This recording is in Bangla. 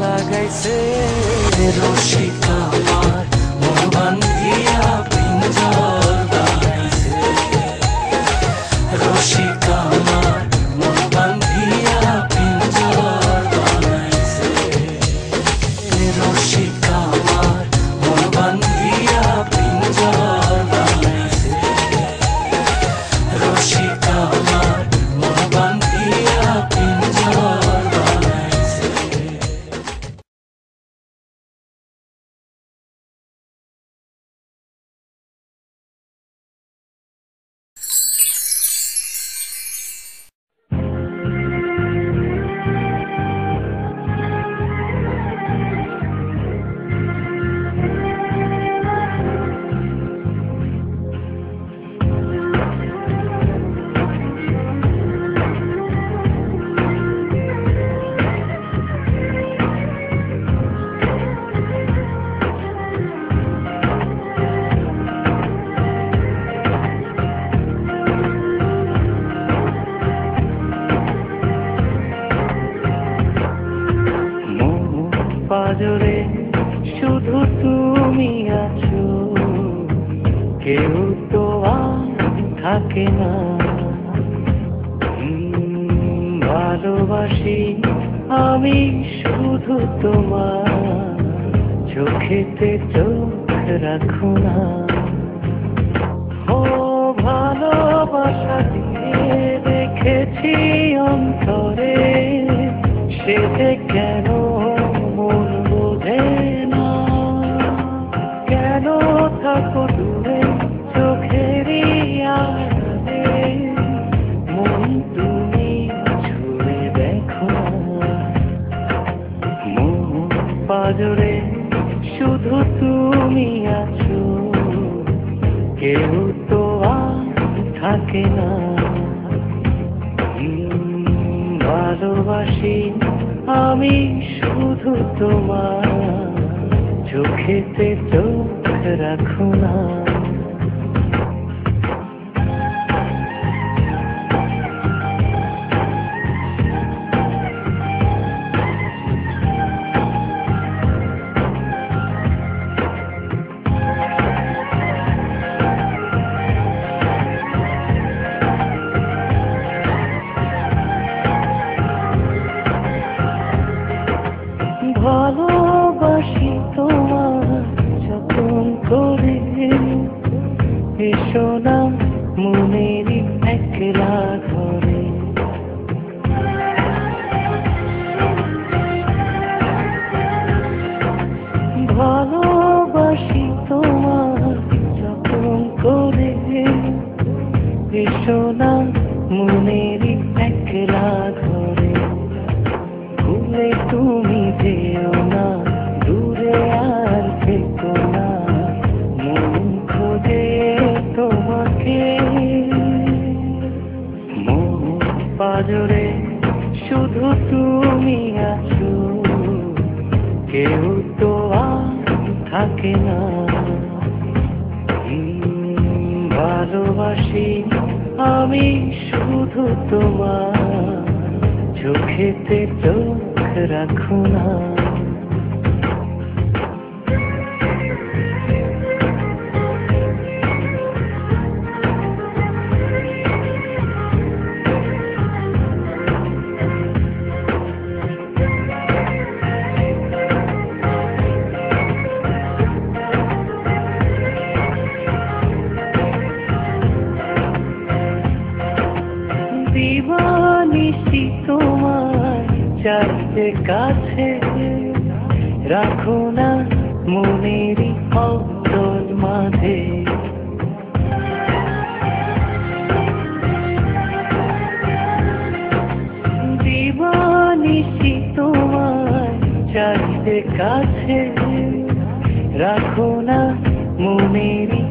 লাগাইছে রশিদ আমার মন বান্ধিয়া পিঞ্জর বানাইছে রশিদ আমার মন বান্ধিয়া পিঞ্জর বানাইছে রশিদ আমার মন বান্ধিয়া পিঞ্জর বানাইছে রশিদ আমার মন বান্ধিয়া পিঞ্জর পাজরে শুধু তুমি আছো, কেউ তো আর থাকে না। ভালোবাসি আমি শুধু তোমার, চোখেতে চোখ রাখো না। ও ভালোবাসা দিয়ে দেখেছি অন্তরে, সে যে কেন মন বোঝে না। কেন থাকো দূরে চোখেরই আড়ালে, মন তুমি ছুঁয়ে দেখো না। মন পাজরে শুধু তুমি আছো, কেউ তো আর থাকে না। ভালোবাসি আমি শুধু তোমার, চোখেতে চোখ রাখো না। ভালোবাসি তোমার যতন করে, এসো না মনেরই একলা ঘরে। ভালোবাসি তোমার যতন করে, এসো না মনেরই একলা ঘরে। ভুলে তুমি যেও না, দূরে আর থেকো না, মন খোঁজে তোমাকে। মন পাজরে শুধু তুমি আছো, কেউ তো আর থাকে না। ভালোবাসি আমি শুধু তোমার, চোখেতে চোখ রাখো না। দিবানিশি তোমার চাইতে কাছে, রাখো না মনেরই অন্তর মাঝে। দিবানিশি তোমার চাইতে কাছে, রাখো না মনেরই